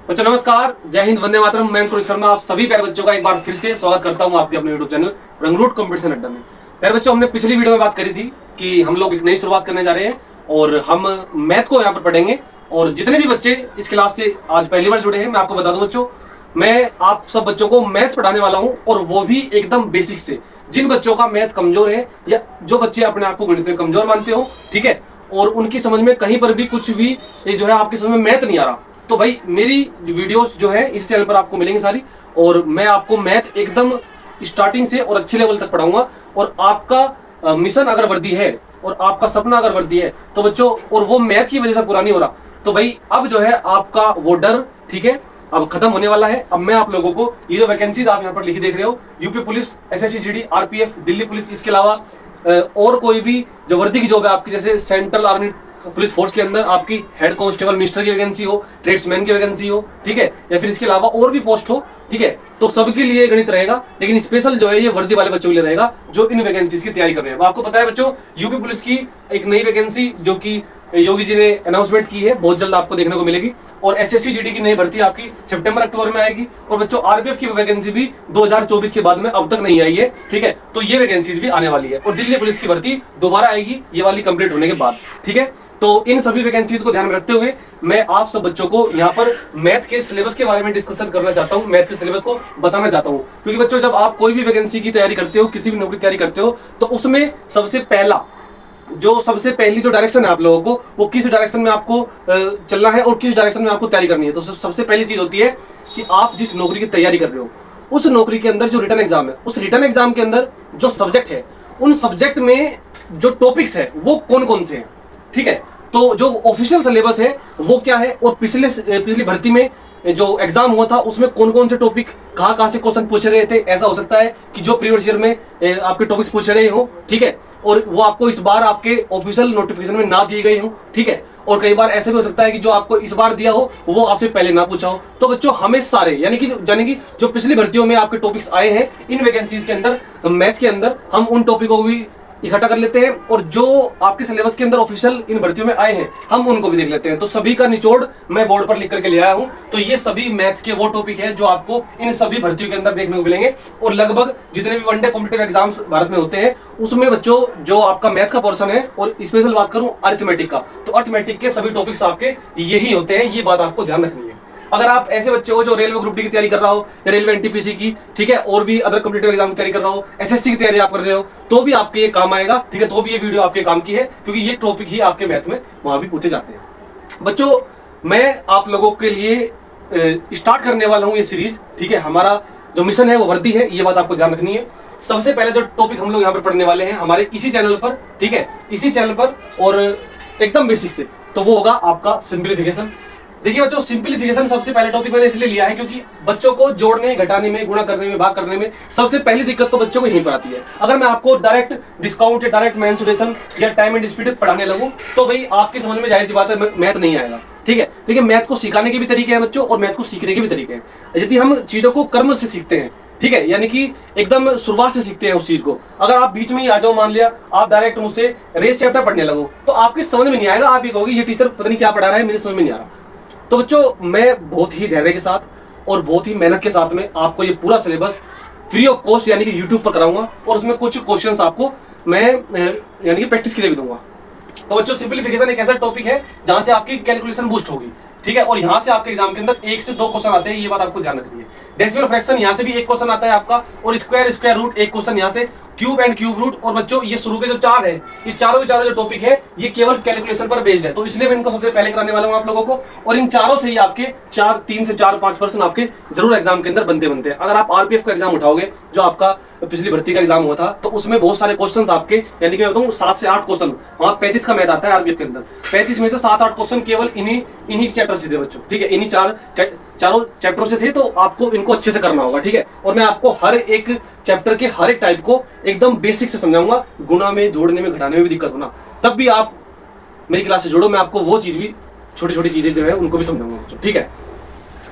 बच्चों नमस्कार, जय हिंद, वंदे मातरम। मैं अंकुर शर्मा आप सभी प्यारे बच्चों का एक बार फिर से स्वागत करता हूं आपके अपने यूट्यूब चैनल रंगरूट कंपटीशन अड्डा में। प्यारे बच्चों, हमने पिछली वीडियो में बात करी थी कि हम लोग एक नई शुरुआत करने जा रहे हैं और हम मैथ को यहाँ पर पढ़ेंगे। और जितने भी बच्चे इस क्लास से आज पहली बार जुड़े हैं, मैं आपको बता दूं बच्चों, मैं आप सब बच्चों को मैथ्स पढ़ाने वाला हूं और वो भी एकदम बेसिक से। जिन बच्चों का मैथ कमजोर है या जो बच्चे अपने आप को गणित में कमजोर मानते हो, ठीक है, और उनकी समझ में कहीं पर भी कुछ भी ये जो है आपकी समझ में मैथ नहीं आ रहा, तो भाई मेरी वीडियोस जो है इस चैनल पर आपको मिलेंगी सारी। और मैं आपको मैथ एकदम स्टार्टिंग से और अच्छे लेवल तक पढ़ाऊंगा। और आपका मिशन अगर वर्दी है और आपका सपना अगर वर्दी है तो बच्चों, और वो मैथ की वजह से पूरा नहीं हो रहा, तो भाई अब जो है आपका वो डर, ठीक है, अब खत्म होने वाला है। अब मैं आप लोगों को ये जो वैकेंसीज आप यहाँ पर लिखी देख रहे हो, UP police, SSC GD, RPF, Delhi police, इसके अलावा और कोई भी जो वर्दी की जॉब है आपकी, जैसे सेंट्रल आर्मी पुलिस फोर्स के अंदर आपकी हेड कांस्टेबल मिनिस्टर की वैकेंसी हो, ट्रेड्समैन की वैकेंसी हो, ठीक है, या फिर इसके अलावा और भी पोस्ट हो, ठीक है, तो सबके लिए गणित रहेगा। लेकिन स्पेशल जो है ये वर्दी वाले बच्चों के लिए रहेगा जो इन वैकेंसीज की तैयारी कर रहे हैं। आपको पता है बच्चों, यूपी पुलिस की एक नई वैकेंसी जो कि योगी जी ने अनाउंसमेंट की है, बहुत जल्द आपको देखने को मिलेगी। और एसएससी जीडी की नई भर्ती आपकी सितंबर अक्टूबर में आएगी। और बच्चों आरपीएफ की वैकेंसी भी 2024 के बाद में अब तक नहीं आई है, ठीक है, तो ये वैकेंसीज भी आने वाली है। और दिल्ली पुलिस की भर्ती दोबारा आएगी ये वाली कंप्लीट होने के बाद, ठीक है। तो इन सभी वैकेंसीज को ध्यान में रखते हुए मैं आप सब बच्चों को यहाँ पर मैथ के सिलेबस के बारे में डिस्कशन करना चाहता हूँ, मैथ के सिलेबस को बताना चाहता हूँ। क्योंकि बच्चों जब आप कोई भी वैकेंसी की तैयारी करते हो, किसी भी नौकरी की तैयारी करते हो, तो उसमें सबसे पहली जो डायरेक्शन है आप लोगों को, वो किस डायरेक्शन में आपको चलना है और किस डायरेक्शन में आपको तैयारी करनी है। तो सबसे पहली चीज होती है कि आप जिस नौकरी की तैयारी कर रहे हो उस नौकरी के अंदर जो रिटन एग्जाम है, उस रिटन एग्जाम के अंदर जो सब्जेक्ट है, उन सब्जेक्ट में जो टॉपिक्स है वो कौन कौन से हैं, ठीक है। तो जो ऑफिशियल सिलेबस है वो क्या है, और पिछली भर्ती में जो एग्जाम हुआ था उसमें कौन कौन से टॉपिक कहाँ से क्वेश्चन पूछे गए थे। ऐसा हो सकता है कि जो प्रीवियस ईयर में आपके टॉपिक्स पूछे गए हो, ठीक है, और वो आपको इस बार आपके ऑफिशियल नोटिफिकेशन में ना दिए गए हो, ठीक है। और कई बार ऐसे भी हो सकता है कि जो आपको इस बार दिया हो वो आपसे पहले ना पूछा हो। तो बच्चों हमें सारे यानी कि जो पिछली भर्तियों में आपके टॉपिक्स आए हैं इन वैकेंसीज के अंदर, मैथ्स के अंदर, हम उन टॉपिकों को भी इकट्ठा कर लेते हैं। और जो आपके सिलेबस के अंदर ऑफिशियल इन भर्तियों में आए हैं हम उनको भी देख लेते हैं। तो सभी का निचोड़ मैं बोर्ड पर लिख करके ले आया हूं। तो ये सभी मैथ्स के वो टॉपिक है जो आपको इन सभी भर्तियों के अंदर देखने को मिलेंगे। और लगभग जितने भी वनडे कॉम्पिटिटिव एग्जाम्स भारत में होते हैं उसमें बच्चों जो आपका मैथ का पोर्शन है, और स्पेशल बात करूं अरिथमेटिक का, तो अरिथमेटिक के सभी टॉपिक्स आपके यही होते हैं। ये बात आपको ध्यान रखनी है। अगर आप ऐसे बच्चे हो जो रेलवे ग्रुप डी की तैयारी कर रहा हो, या रेलवे एनटीपीसी की, ठीक है, और भी अदर कॉम्पिटिटिव एग्जाम की तैयारी कर रहा हो, एसएससी की तैयारी आप कर रहे हो, तो भी आपके ये काम आएगा, ठीक है। तो भी ये वीडियो आपके काम की है क्योंकि ये टॉपिक ही आपके मैथ में वहां भी पूछे जाते हैं। बच्चों मैं आप लोगों के लिए स्टार्ट करने वाला हूँ ये सीरीज, ठीक है। हमारा जो मिशन है वो वर्दी है, ये बात आपको ध्यान रखनी है। सबसे पहले जो टॉपिक हम लोग यहाँ पर पढ़ने वाले हैं हमारे इसी चैनल पर, ठीक है, इसी चैनल पर, और एकदम बेसिक से, तो वो होगा आपका सिंप्लीफिकेशन। देखिए बच्चों, सिंप्लीफिकेशन सबसे पहले टॉपिक मैंने इसलिए लिया है क्योंकि बच्चों को जोड़ने, घटाने में, गुणा करने में, भाग करने में सबसे पहली दिक्कत तो बच्चों को यहीं पर आती है। अगर मैं आपको डायरेक्ट डिस्काउंट या डायरेक्ट मेंसुरेशन या टाइम एंड स्पीड पढ़ाने लगूं तो भाई आपकी समझ में जाहिर सी बात है मैथ नहीं आएगा, ठीक है। देखिए मैथ को सिखाने के भी तरीके हैं बच्चों और मैथ को सीखने के भी तरीके हैं। यदि हम चीजों को कर्म से सीखते हैं, ठीक है, यानी कि एकदम शुरुआत से सीखते हैं उस चीज को, अगर आप बीच में ही आ जाओ, मान लिया आप डायरेक्ट मुझसे रेस चैप्टर पढ़ने लगो तो आपकी समझ में नहीं आएगा। आप ये कहोगे ये टीचर पता नहीं क्या पढ़ा रहा है, मेरी समझ में नहीं आ रहा। तो बच्चों मैं बहुत ही धैर्य के साथ और बहुत ही मेहनत के साथ में आपको ये पूरा सिलेबस फ्री ऑफ कॉस्ट यानी कि यूट्यूब पर कराऊंगा, और उसमें कुछ क्वेश्चंस आपको मैं यानी कि प्रैक्टिस के लिए भी दूंगा। तो बच्चों सिंप्लीफिकेशन एक ऐसा टॉपिक है जहां से आपकी कैलकुलेशन बूस्ट होगी, ठीक है। और यहाँ से आपके एग्जाम के अंदर 1 से 2 क्वेश्चन आते हैं, ये बात आपको ध्यान रखनी है। डेसिमल फ्रैक्शन यहाँ से भी एक क्वेश्चन आता है आपका, और स्क्वायर रूट एक क्वेश्चन यहाँ से, क्यूब एंड क्यूब रूट। और बच्चों ये शुरू के जो 4 है, ये चारों के चारों जो टॉपिक है ये केवल कैलकुलेशन पर बेस्ड है, तो इसलिए मैं इनको सबसे पहले कराने वाला हूँ आप लोगों को। और इन चारों से ही आपके 3 से 4-5% आपके जरूर एग्जाम के अंदर बनते हैं। अगर आप आरपीएफ का एग्जाम उठाओगे जो आपका पिछली भर्ती का एग्जाम हुआ था, तो उसमें बहुत सारे क्वेश्चन आपके, यानी कि मैं बताऊं 7 से 8 क्वेश्चन, वहां 35 का मैथ आता है आरपीएफ के अंदर, 35 में से 7-8 क्वेश्चन केवल इन्हीं चैप्टर से थे बच्चों, ठीक है, इन्हीं चारों चैप्टरों से थे। तो आपको इनको अच्छे से करना होगा, ठीक है। और मैं आपको हर एक चैप्टर के हर एक टाइप को एकदम बेसिक से समझाऊंगा, गुणा में, जोड़ने में, घटाने में भी दिक्कत होना, तब भी आप मेरी क्लास से जुड़ो, मैं आपको वो चीज भी, छोटी छोटी चीजें जो है उनको भी समझाऊंगा बच्चों, ठीक है।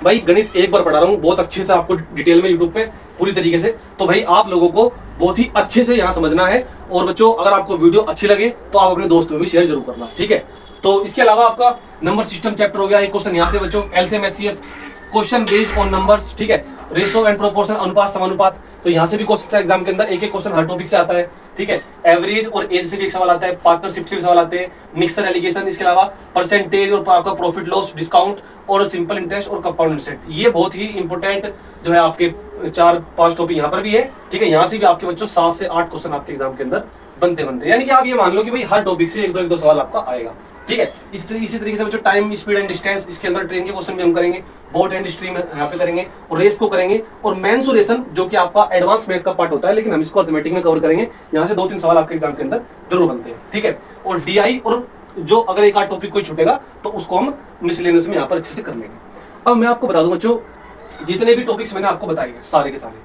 भाई गणित एक बार पढ़ा रहा हूँ बहुत अच्छे से आपको डिटेल में यूट्यूब पे पूरी तरीके से, तो भाई आप लोगों को बहुत ही अच्छे से यहाँ समझना है। और बच्चों अगर आपको वीडियो अच्छी लगे तो आप अपने दोस्तों में भी शेयर जरूर करना, ठीक है। तो इसके अलावा आपका नंबर सिस्टम चैप्टर हो गया, एक क्वेश्चन यहाँ से बच्चों, LCM HCF question based on numbers, ठीक है, रेशो एंड प्रोपोर्शन, अनुपात समानुपात, तो यहाँ से भी क्वेश्चन एग्जाम के अंदर एक एक क्वेश्चन हर टॉपिक से आता है, ठीक है। एवरेज और एज से भी एक सवाल आता है, पार्टनरशिप से भी सवाल आते हैं, मिक्सर एलिगेशन, इसके अलावा परसेंटेज और आपका प्रॉफिट लॉस, डिस्काउंट और सिंपल इंटरेस्ट और कंपाउंड इंटरेस्ट। ये बहुत ही इंपॉर्टेंट जो है आपके 4-5 टॉपिक यहाँ पर भी है, ठीक है। यहाँ से भी आपके बच्चों 7 से 8 क्वेश्चन आपके एग्जाम के अंदर बनते, यानी कि आप ये मान लो कि भाई हर टॉपिक से एक दो सवाल आपका आएगा, ठीक है। इसी तरीके से बच्चों टाइम, स्पीड एंड डिस्टेंस, इसके अंदर ट्रेन के क्वेश्चन भी हम करेंगे, बोट एंड स्ट्रीम यहाँ पे करेंगे, और रेस को करेंगे, और मेंसुरेशन जो कि आपका एडवांस मैथ का पार्ट होता है, लेकिन हम इसको अर्थमेटिक में कवर करेंगे। यहाँ से 2-3 सवाल आपके एग्जाम के अंदर जरूर बनते हैं, ठीक है। और डीआई, और जो अगर एक आध टॉपिक कोई छूटेगा तो उसको हम मिसलेनियस में यहाँ पर अच्छे से कर लेंगे। अब मैं आपको बता दूं बच्चों, जितने भी टॉपिक्स मैंने आपको बताए हैं सारे के सारे,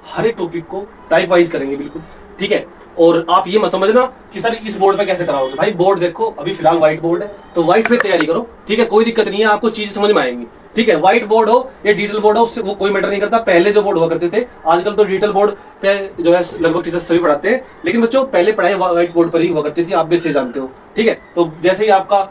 हर एक टॉपिक को टाइप वाइज करेंगे बिल्कुल, ठीक है। और आप ये मत समझना कि सर इस बोर्ड पे कैसे कराओगे, भाई बोर्ड देखो अभी फिलहाल व्हाइट बोर्ड है, तो व्हाइट पे तैयारी करो, ठीक है। कोई दिक्कत नहीं है, आपको चीजें समझ में आएंगी, ठीक है। व्हाइट बोर्ड हो या डिजिटल बोर्ड हो, उससे वो कोई मैटर नहीं करता। पहले जो बोर्ड हुआ करते थे, आजकल तो डिजिटल बोर्ड पे जो है लगभग टीचर्स सभी पढ़ाते हैं, लेकिन बच्चों पहले पढ़ाई व्हाइट बोर्ड पर ही हुआ करती थी, आप भी अच्छे जानते हो, ठीक है। तो जैसे ही आपका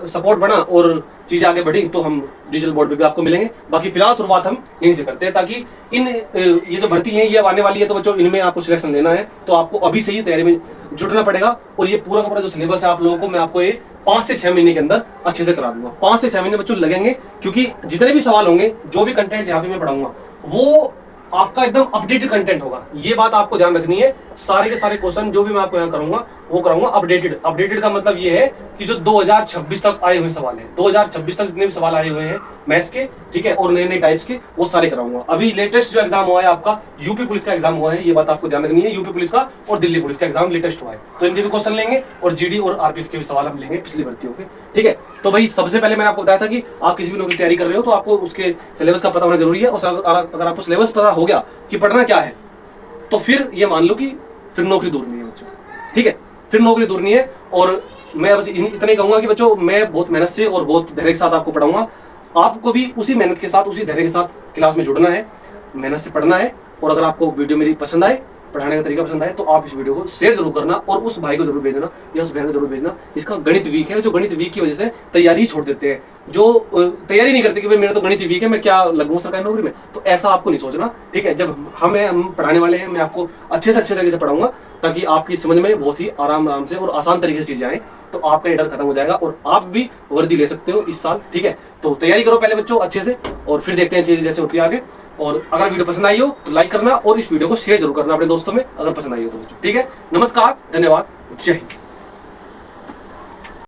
सपोर्ट बढ़ा और चीजें आगे बढ़ी तो हम डिजिटल बोर्ड पे भी आपको मिलेंगे। बाकी फिलहाल शुरुआत हम यहीं से करते हैं, ताकि ये जो भर्ती है ये आने वाली है, तो बच्चों इनमें आपको सिलेक्शन लेना है तो आपको अभी से ही तैयारी में जुटना पड़ेगा। और ये पूरा का पूरा जो सिलेबस है आप लोगों को मैं आपको ये 5 से 6 महीने के अंदर अच्छे से करा दूंगा। 5 से 6 महीने बच्चों लगेंगे, क्योंकि जितने भी सवाल होंगे, जो भी कंटेंट यहाँ पे मैं पढ़ाऊंगा वो आपका एकदम अपडेटेड कंटेंट होगा। ये बात आपको ध्यान रखनी है, सारे के सारे क्वेश्चन जो भी मैं आपको यहाँ करूंगा वो कराऊंगा अपडेटेड। अपडेटेड का मतलब ये है कि जो 2026 तक आए हुए सवाल है, 2026 तक जितने भी सवाल आए हुए हैं मैथ्स के, ठीक है, और नए नए टाइप्स के, वो सारे कराऊंगा। अभी लेटेस्ट जो एग्जाम हुआ है आपका यूपी पुलिस का एग्जाम हुआ है, ये बात आपको ध्यान रखनी है। यूपी पुलिस का और दिल्ली पुलिस का एग्जाम लेटेस्ट हुआ है, तो इनके भी क्वेश्चन लेंगे, और जीडी और आरपीएफ के भी सवाल हम लेंगे पिछली भर्तियों के, ठीक है। तो भाई सबसे पहले मैंने आपको बताया था कि आप किसी भी नौकरी की तैयारी कर रहे हो तो आपको उसके सिलेबस का पता होना जरूरी है। और अगर आपको सिलेबस पता हो गया कि पढ़ना क्या है, तो फिर ये मान लो कि फिर नौकरी दूर नहीं है बच्चों, ठीक है, फिर नौकरी दूर नहीं है। और मैं बस इतना ही कहूंगा कि बच्चों मैं बहुत मेहनत से और बहुत धैर्य के साथ आपको पढ़ाऊंगा। आपको भी उसी मेहनत के साथ, उसी धैर्य के साथ क्लास में जुड़ना है, मेहनत से पढ़ना है। और अगर आपको वीडियो मेरी पसंद आए, पढ़ाने का तरीका पसंद आए, तो आप इस वीडियो को शेयर जरूर करना, और उस भाई को जरूर भेजना या उस बहन को जरूर भेजना इसका गणित वीक है, जो गणित वीक की वजह से तैयारी छोड़ देते हैं, जो तैयारी नहीं करते कि भाई मेरा तो गणित वीक है, मैं क्या लगूंगा सरकारी नौकरी में। तो ऐसा आपको नहीं सोचना, ठीक है। जब हम पढ़ाने वाले हैं, मैं आपको अच्छे से अच्छे तरीके से पढ़ाऊंगा, ताकि आपकी समझ में बहुत ही आराम से और आसान तरीके से चीजें आए, तो आपका ये डर खत्म हो जाएगा और आप भी वर्दी ले सकते हो इस साल, ठीक है। तो तैयारी करो पहले बच्चों अच्छे से, और फिर देखते हैं चीजें जैसे होती है आगे। और अगर वीडियो पसंद आई हो तो लाइक करना, और इस वीडियो को शेयर जरूर करना अपने दोस्तों में अगर पसंद आई हो तो, ठीक है। नमस्कार, धन्यवाद, जय हिंद।